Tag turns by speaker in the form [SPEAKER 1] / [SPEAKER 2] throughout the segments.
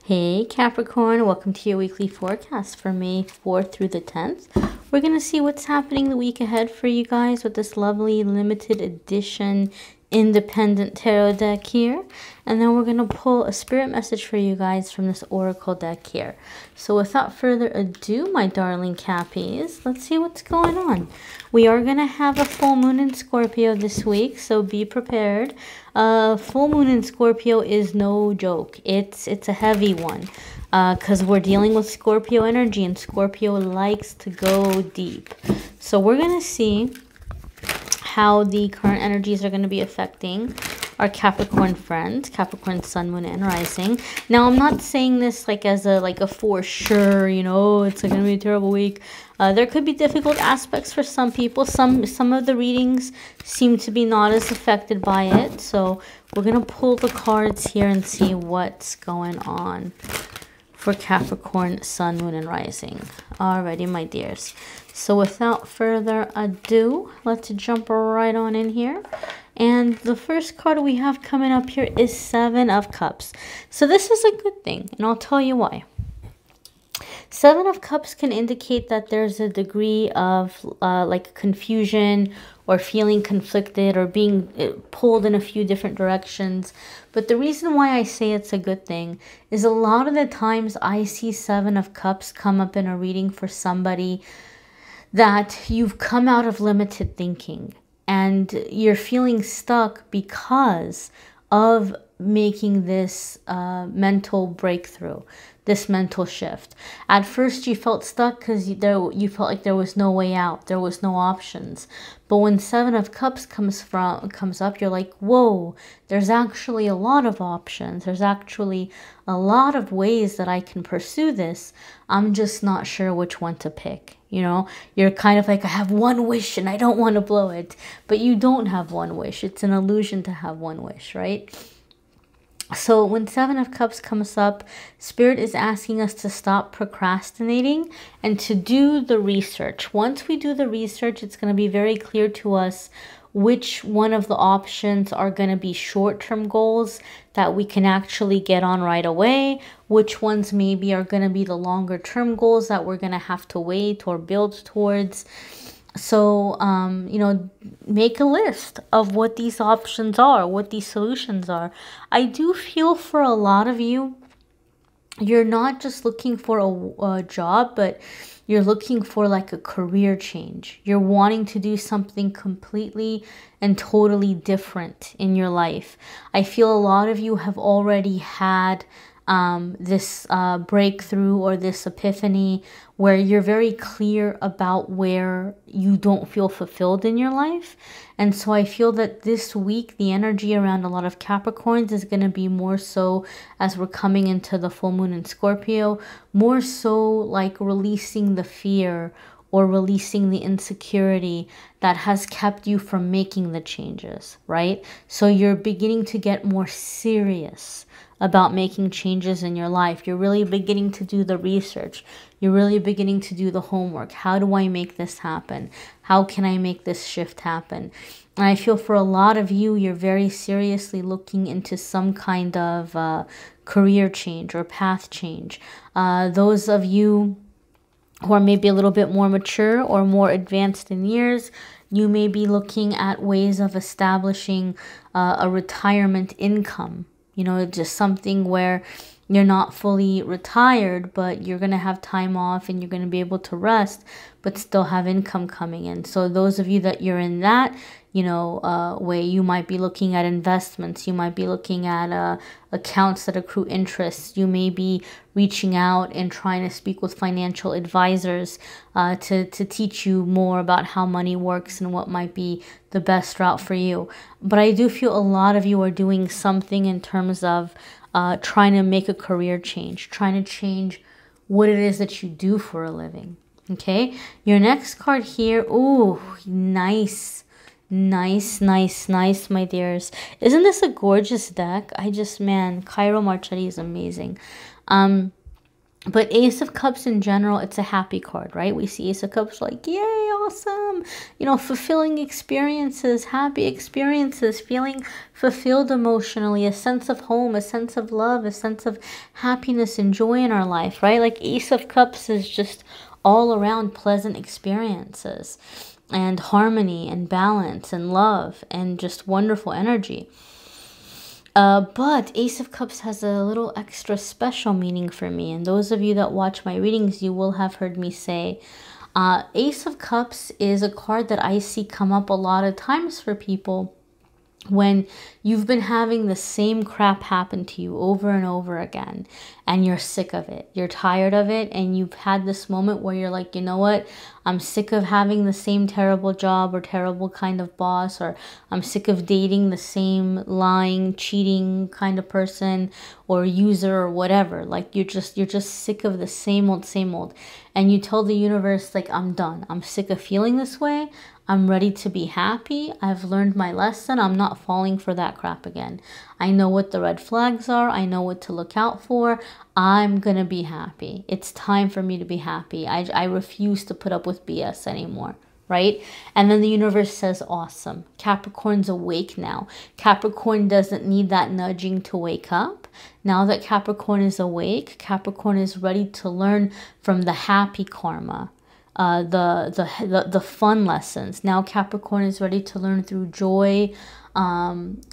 [SPEAKER 1] Hey Capricorn, welcome to your weekly forecast for May 4th through the 10th. We're going to see what's happening the week ahead for you guys with this lovely limited edition independent tarot deck here. And then we're going to pull a spirit message for you guys from this oracle deck here. So without further ado, my darling Cappies, let's see what's going on. We are going to have a full moon in Scorpio this week, so be prepared. Full moon in Scorpio is no joke. It's a heavy one because we're dealing with Scorpio energy, and Scorpio likes to go deep. So we're going to see how the current energies are going to be affecting our Capricorn friends, Capricorn sun, moon, and rising. Now, I'm not saying this like as a for sure, you know, it's going to be a terrible week. There could be difficult aspects for some people. Some of the readings seem to be not as affected by it. So we're going to pull the cards here and see what's going on for Capricorn sun, moon, and rising. Alrighty, my dears. So without further ado, let's jump right on in here. And the first card we have coming up here is Seven of Cups. So this is a good thing, and I'll tell you why. Seven of Cups can indicate that there's a degree of like confusion or feeling conflicted or being pulled in a few different directions. But the reason why I say it's a good thing is a lot of the times I see Seven of Cups come up in a reading for somebody that you've come out of limited thinking and you're feeling stuck because of making this mental breakthrough, this mental shift. At first you felt stuck because you felt like there was no way out, there was no options. But when Seven of Cups comes up, you're like, whoa, there's actually a lot of options. There's actually a lot of ways that I can pursue this. I'm just not sure which one to pick. You know, you're kind of like, I have one wish and I don't want to blow it. But you don't have one wish. It's an illusion to have one wish, right? So when Seven of Cups comes up, Spirit is asking us to stop procrastinating and to do the research. Once we do the research, it's going to be very clear to us which one of the options are going to be short-term goals that we can actually get on right away, which ones maybe are going to be the longer-term goals that we're going to have to wait or build towards. So, you know, make a list of what these options are, what these solutions are. I do feel for a lot of you, you're not just looking for a job, but you're looking for like a career change. You're wanting to do something completely and totally different in your life. I feel a lot of you have already had this breakthrough or this epiphany where you're very clear about where you don't feel fulfilled in your life. And so I feel that this week the energy around a lot of Capricorns is going to be more so, as we're coming into the full moon in Scorpio, more so like releasing the fear or releasing the insecurity that has kept you from making the changes, right? So you're beginning to get more serious about making changes in your life. You're really beginning to do the research. You're really beginning to do the homework. How do I make this happen? How can I make this shift happen? And I feel for a lot of you, you're very seriously looking into some kind of career change or path change. Those of you who are maybe a little bit more mature or more advanced in years, you may be looking at ways of establishing a retirement income. You know, just something where you're not fully retired, but you're going to have time off and you're going to be able to rest, but still have income coming in. So those of you that you're in that, you know, way, you might be looking at investments. You might be looking at accounts that accrue interest. You may be reaching out and trying to speak with financial advisors to teach you more about how money works and what might be the best route for you. But I do feel a lot of you are doing something in terms of trying to make a career change, trying to change what it is that you do for a living. Okay, your next card here, ooh, nice. Nice, nice, nice, my dears. Isn't this a gorgeous deck? Man, Cairo Marchetti is amazing. But Ace of Cups in general, it's a happy card, right? We see Ace of Cups like, yay, awesome. You know, fulfilling experiences, happy experiences, feeling fulfilled emotionally, a sense of home, a sense of love, a sense of happiness and joy in our life, right? Like Ace of Cups is just all around pleasant experiences and harmony and balance and love and just wonderful energy. But Ace of Cups has a little extra special meaning for me. And those of you that watch my readings, you will have heard me say, Ace of Cups is a card that I see come up a lot of times for people when you've been having the same crap happen to you over and over again, and you're sick of it, you're tired of it, and you've had this moment where you're like, you know what, I'm sick of having the same terrible job or terrible kind of boss, or I'm sick of dating the same lying, cheating kind of person or user or whatever. Like you're just sick of the same old, and you tell the universe, like, I'm done, I'm sick of feeling this way, I'm ready to be happy. I've learned my lesson. I'm not falling for that crap again. I know what the red flags are. I know what to look out for. I'm going to be happy. It's time for me to be happy. I refuse to put up with BS anymore, right? And then the universe says, awesome. Capricorn's awake now. Capricorn doesn't need that nudging to wake up. Now that Capricorn is awake, Capricorn is ready to learn from the happy karma. The fun lessons. Now Capricorn is ready to learn through joy,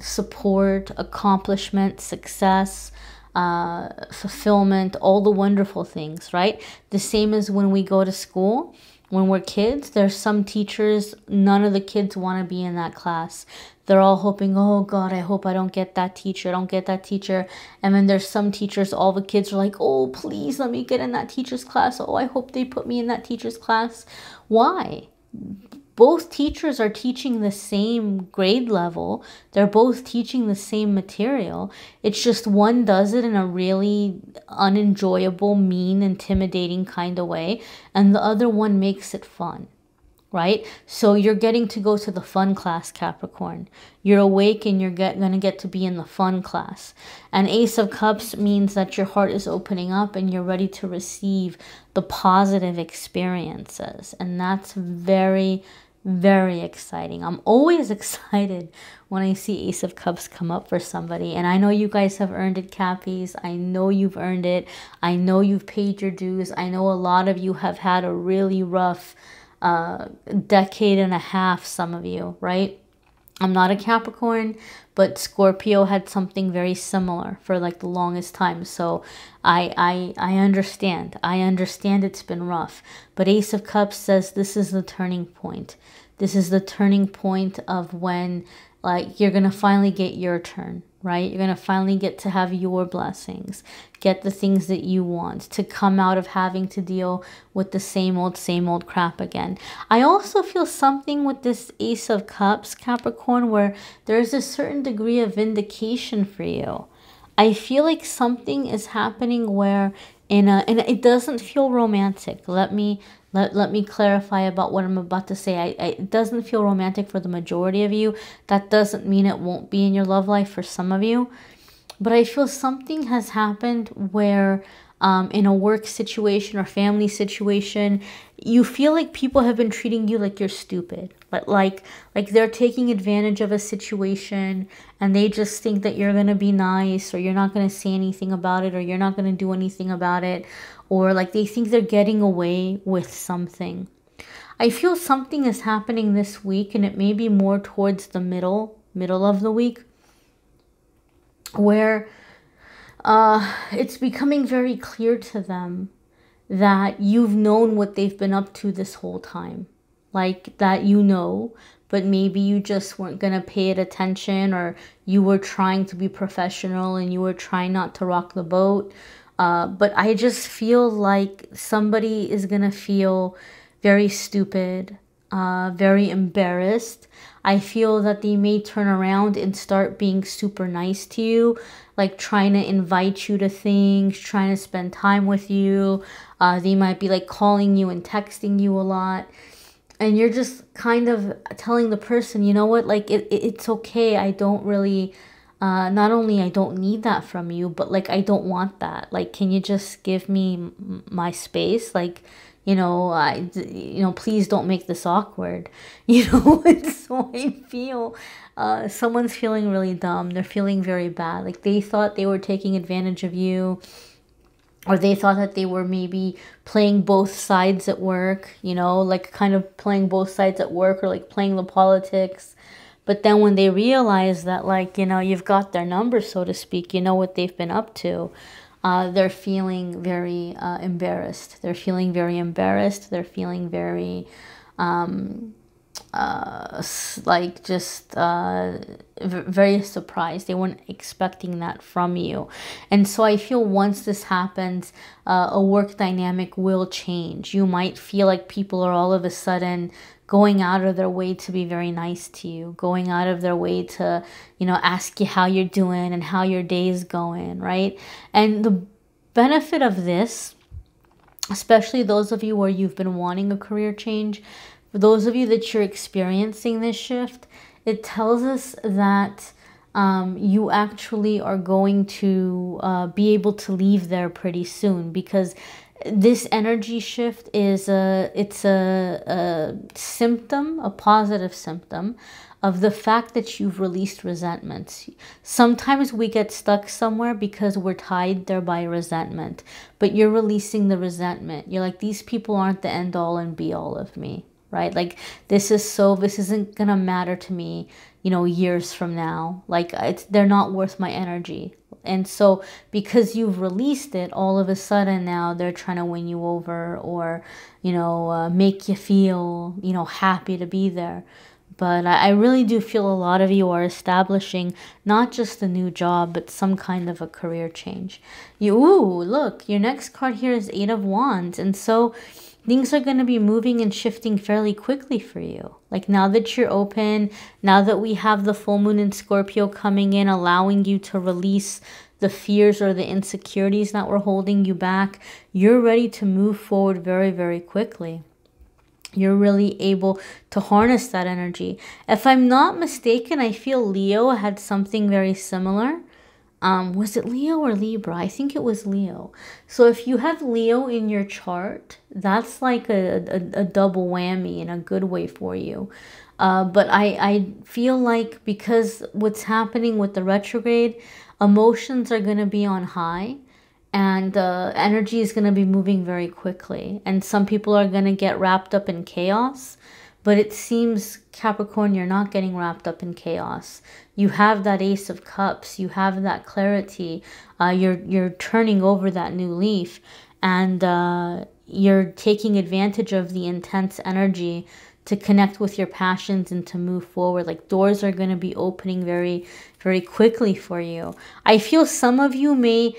[SPEAKER 1] support, accomplishment, success, fulfillment, all the wonderful things, right? The same as when we go to school. When we're kids, there's some teachers, none of the kids want to be in that class. They're all hoping, oh God, I hope I don't get that teacher, don't get that teacher. And then there's some teachers, all the kids are like, oh, please let me get in that teacher's class. Oh, I hope they put me in that teacher's class. Why? Both teachers are teaching the same grade level. They're both teaching the same material. It's just one does it in a really unenjoyable, mean, intimidating kind of way, and the other one makes it fun, right? So you're getting to go to the fun class, Capricorn. You're awake and you're going to get to be in the fun class. And Ace of Cups means that your heart is opening up and you're ready to receive the positive experiences. And that's very, very exciting. I'm always excited when I see Ace of Cups come up for somebody. And I know you guys have earned it, Cappies. I know you've earned it. I know you've paid your dues. I know a lot of you have had a really rough decade and a half, some of you, right? I'm not a Capricorn, but Scorpio had something very similar for like the longest time. So I understand. I understand it's been rough. But Ace of Cups says this is the turning point. This is the turning point of when like you're going to finally get your turn, right? You're going to finally get to have your blessings, get the things that you want, to come out of having to deal with the same old crap again. I also feel something with this Ace of Cups, Capricorn, where there's a certain degree of vindication for you. I feel like something is happening where and it doesn't feel romantic. Let me clarify about what I'm about to say. It doesn't feel romantic for the majority of you. That doesn't mean it won't be in your love life for some of you. But I feel something has happened where in a work situation or family situation, you feel like people have been treating you like you're stupid. But like they're taking advantage of a situation and they just think that you're going to be nice or you're not going to say anything about it or you're not going to do anything about it. Or like they think they're getting away with something. I feel something is happening this week, and it may be more towards the middle of the week, where it's becoming very clear to them that you've known what they've been up to this whole time. Like that you know, but maybe you just weren't going to pay it attention, or you were trying to be professional and you were trying not to rock the boat. But I just feel like somebody is going to feel very stupid, very embarrassed. I feel that they may turn around and start being super nice to you, like trying to invite you to things, trying to spend time with you. They might be like calling you and texting you a lot. And you're just kind of telling the person, you know what, like it's okay. I don't really not only I don't need that from you, but like I don't want that. Like, can you just give me my space? Like, you know, please don't make this awkward. You know, and so I feel someone's feeling really dumb. They're feeling very bad. Like they thought they were taking advantage of you, or they thought that they were maybe playing both sides at work, you know, like kind of playing both sides at work, or like playing the politics. But then when they realize that, like, you know, you've got their number, so to speak, you know what they've been up to, they're feeling very embarrassed. They're feeling very embarrassed. They're feeling very, like, just very surprised. They weren't expecting that from you. And so I feel once this happens, a work dynamic will change. You might feel like people are all of a sudden going out of their way to be very nice to you, going out of their way to, you know, ask you how you're doing and how your day is going, right? And the benefit of this, especially those of you where you've been wanting a career change, for those of you that you're experiencing this shift, it tells us that you actually are going to be able to leave there pretty soon, because this energy shift is a symptom, a positive symptom of the fact that you've released resentment. Sometimes we get stuck somewhere because we're tied there by resentment, but you're releasing the resentment. You're like, these people aren't the end all and be all of me, right? Like, this isn't gonna matter to me, you know, years from now. Like, they're not worth my energy. And so because you've released it, all of a sudden now they're trying to win you over, or, you know, make you feel, you know, happy to be there. But I really do feel a lot of you are establishing not just a new job, but some kind of a career change. Ooh, look, your next card here is 8 of Wands. And so things are going to be moving and shifting fairly quickly for you. Like, now that you're open, now that we have the full moon in Scorpio coming in, allowing you to release the fears or the insecurities that were holding you back, you're ready to move forward very, very quickly. You're really able to harness that energy. If I'm not mistaken, I feel Leo had something very similar. Was it Leo or Libra? I think it was Leo. So if you have Leo in your chart, that's like a double whammy in a good way for you. But I feel like because what's happening with the retrograde, emotions are going to be on high, and energy is going to be moving very quickly. And some people are going to get wrapped up in chaos. But it seems, Capricorn, you're not getting wrapped up in chaos. You have that Ace of Cups. You have that clarity. You're turning over that new leaf. And you're taking advantage of the intense energy to connect with your passions and to move forward. Like, doors are going to be opening very, very quickly for you. I feel some of you may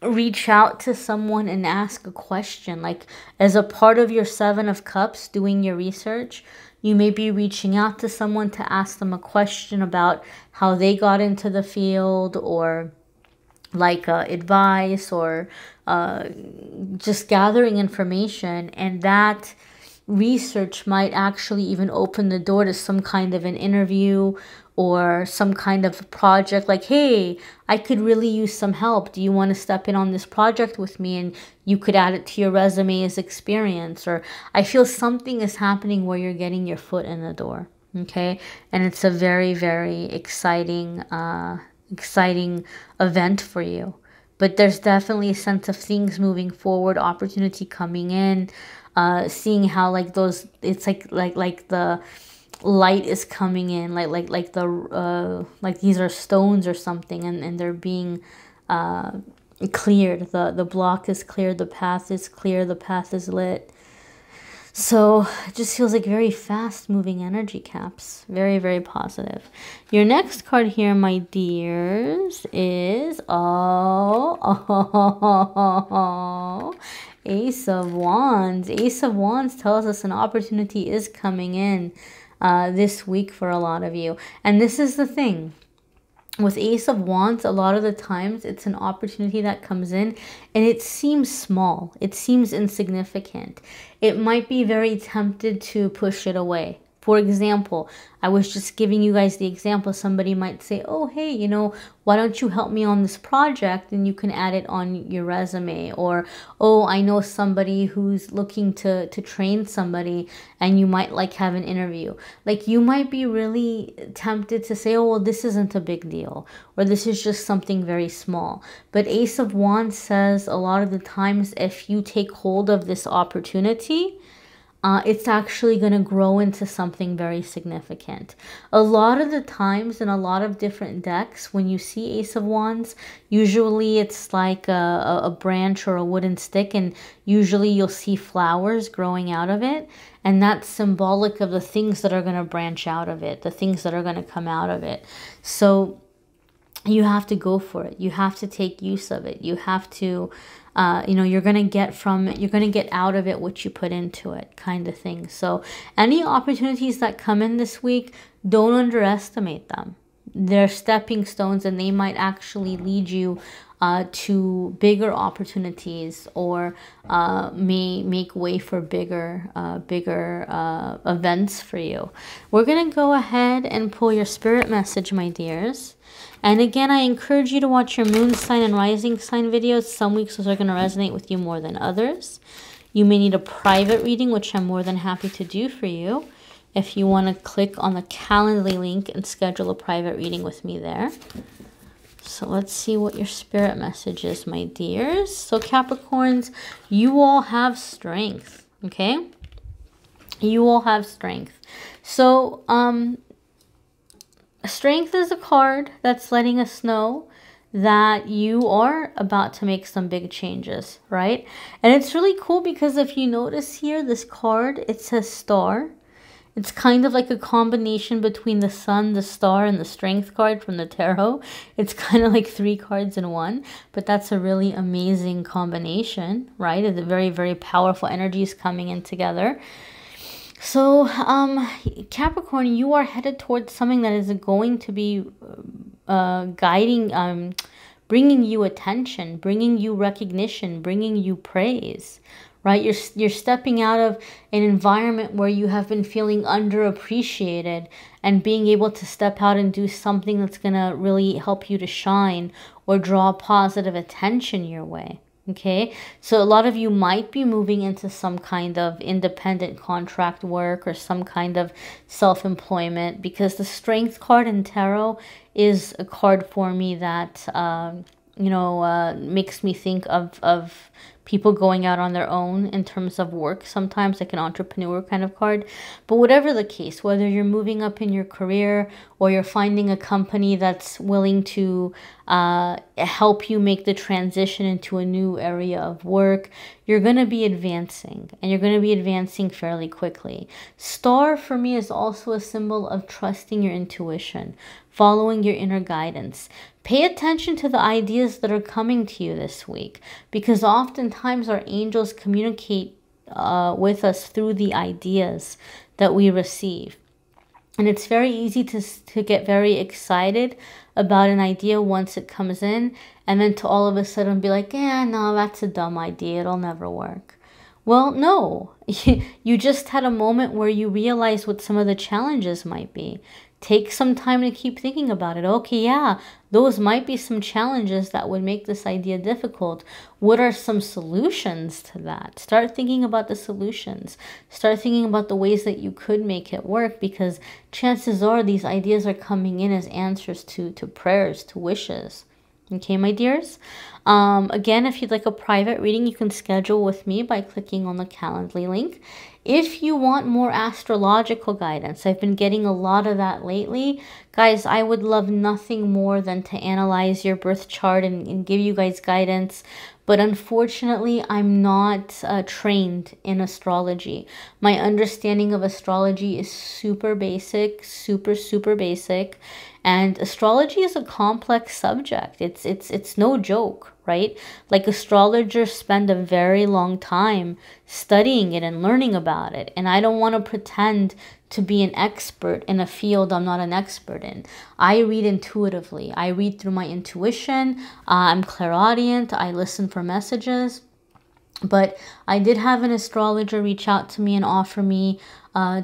[SPEAKER 1] reach out to someone and ask a question. Like, as a part of your 7 of Cups, doing your research, you may be reaching out to someone to ask them a question about how they got into the field, or like advice, or just gathering information. And that research might actually even open the door to some kind of an interview or some kind of project. Like, hey, I could really use some help. Do you want to step in on this project with me? And you could add it to your resume as experience. Or I feel something is happening where you're getting your foot in the door. Okay. And it's a very, very exciting event for you. But there's definitely a sense of things moving forward, opportunity coming in, seeing how like those, it's like the light is coming in, like these are stones or something, and they're being cleared. The block is cleared, the path is clear, the path is lit. So it just feels like very fast moving energy, Caps. Very, very positive. Your next card here, my dears, is Ace of Wands. Ace of Wands tells us an opportunity is coming in this week for a lot of you. And this is the thing. With Ace of Wands, a lot of the times it's an opportunity that comes in and it seems small. It seems insignificant. It might be very tempted to push it away. For example, I was just giving you guys the example. Somebody might say, oh, hey, you know, why don't you help me on this project? And you can add it on your resume. Or, oh, I know somebody who's looking to train somebody, and you might like have an interview. Like, you might be really tempted to say, oh, well, this isn't a big deal, or this is just something very small. But Ace of Wands says a lot of the times, if you take hold of this opportunity, it's actually going to grow into something very significant. A lot of the times in a lot of different decks, when you see Ace of Wands, usually it's like a branch or a wooden stick, and usually you'll see flowers growing out of it. And that's symbolic of the things that are going to branch out of it, the things that are going to come out of it. So you have to go for it. You have to take use of it. You have to, you know, you're going to get out of it what you put into it, kind of thing. So any opportunities that come in this week, don't underestimate them. They're stepping stones, and they might actually lead you to bigger opportunities, or may make way for bigger events for you. We're going to go ahead and pull your spirit message, my dears. And again, I encourage you to watch your moon sign and rising sign videos. Some weeks those are going to resonate with you more than others. You may need a private reading, which I'm more than happy to do for you. If you want to click on the Calendly link and schedule a private reading with me there. So let's see what your spirit message is, my dears. So Capricorns, you all have strength, okay? You all have strength. So, strength is a card that's letting us know that you are about to make some big changes, right? And it's really cool because if you notice here, this card, it says star. It's kind of like a combination between the sun, the star, and the strength card from the tarot. It's kind of like 3 cards in one, but that's a really amazing combination, right? The very, very powerful energies coming in together. So, Capricorn, you are headed towards something that is going to be guiding, bringing you attention, bringing you recognition, bringing you praise, right? You're stepping out of an environment where you have been feeling underappreciated, and being able to step out and do something that's going to really help you to shine or draw positive attention your way. Okay, so a lot of you might be moving into some kind of independent contract work or some kind of self-employment, because the strength card in tarot is a card for me that, you know, makes me think of people going out on their own in terms of work, sometimes like an entrepreneur kind of card. But whatever the case, whether you're moving up in your career or you're finding a company that's willing to help you make the transition into a new area of work, you're going to be advancing, and you're going to be advancing fairly quickly. Star for me is also a symbol of trusting your intuition, following your inner guidance. Pay attention to the ideas that are coming to you this week, because oftentimes our angels communicate with us through the ideas that we receive. And it's very easy to get very excited about an idea once it comes in, and then to all of a sudden be like, yeah, no, that's a dumb idea. It'll never work. Well, no, you just had a moment where you realized what some of the challenges might be. Take some time to keep thinking about it. Okay, yeah, those might be some challenges that would make this idea difficult. What are some solutions to that? Start thinking about the solutions. Start thinking about the ways that you could make it work, because chances are these ideas are coming in as answers to prayers, to wishes. Okay, my dears? Again, if you'd like a private reading, you can schedule with me by clicking on the Calendly link. If you want more astrological guidance, I've been getting a lot of that lately. Guys, I would love nothing more than to analyze your birth chart and give you guys guidance. But unfortunately, I'm not trained in astrology. My understanding of astrology is super basic, super basic. And astrology is a complex subject. It's no joke, right? Like, astrologers spend a very long time studying it and learning about it. And I don't want to pretend to be an expert in a field I'm not an expert in. I read intuitively. I read through my intuition. I'm clairaudient. I listen for messages. But I did have an astrologer reach out to me and offer me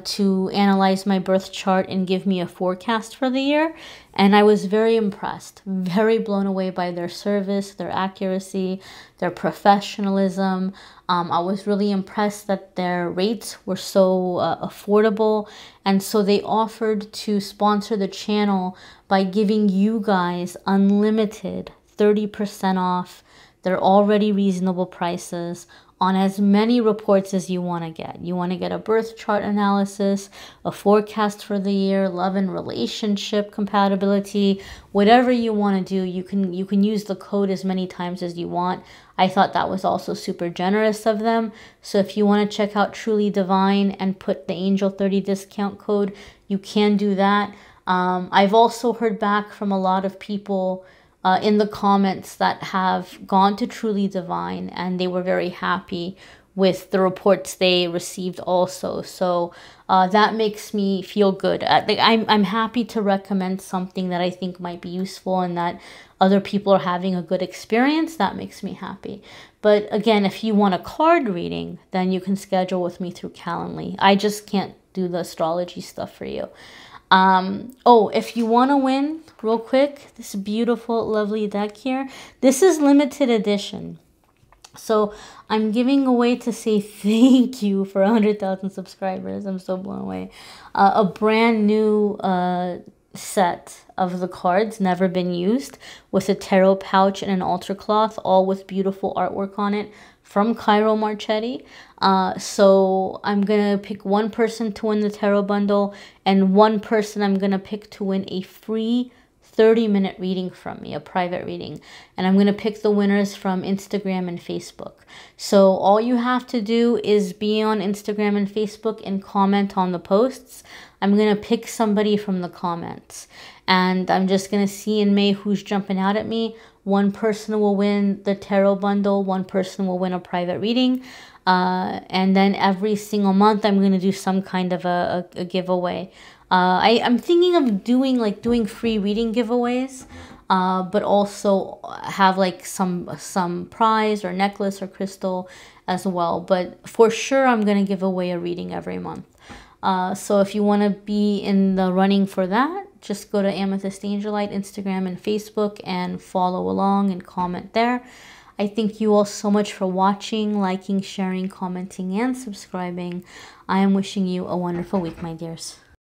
[SPEAKER 1] to analyze my birth chart and give me a forecast for the year. And I was very impressed, very blown away by their service, their accuracy, their professionalism. I was really impressed that their rates were so affordable. And so they offered to sponsor the channel by giving you guys unlimited 30% off their already reasonable prices on as many reports as you want to get. You want to get a birth chart analysis, a forecast for the year, love and relationship compatibility, whatever you want to do, you can use the code as many times as you want. I thought that was also super generous of them. So if you want to check out Truly Divine and put the Angel 30 discount code, you can do that. I've also heard back from a lot of people in the comments that have gone to Truly Divine, and they were very happy with the reports they received also. So that makes me feel good. I'm happy to recommend something that I think might be useful and that other people are having a good experience. That makes me happy. But again, if you want a card reading, then you can schedule with me through Calendly. I just can't do the astrology stuff for you. Oh, if you want to win real quick, this beautiful, lovely deck here, this is limited edition. So I'm giving away, to say thank you for 100,000 subscribers. I'm so blown away. A brand new set of the cards, never been used, with a tarot pouch and an altar cloth, all with beautiful artwork on it, from Cairo Marchetti. So I'm gonna pick one person to win the tarot bundle, and one person I'm gonna pick to win a free 30-minute reading from me, a private reading. And I'm going to pick the winners from Instagram and Facebook. So all you have to do is be on Instagram and Facebook and comment on the posts. I'm going to pick somebody from the comments. And I'm just going to see in May who's jumping out at me. One person will win the tarot bundle. One person will win a private reading. And then every single month, I'm going to do some kind of a giveaway. I'm thinking of doing free reading giveaways, but also have like some prize or necklace or crystal as well. But for sure, I'm going to give away a reading every month. So if you want to be in the running for that, just go to Amethyst Angellight, Instagram and Facebook, and follow along and comment there. I thank you all so much for watching, liking, sharing, commenting, and subscribing. I am wishing you a wonderful week, my dears.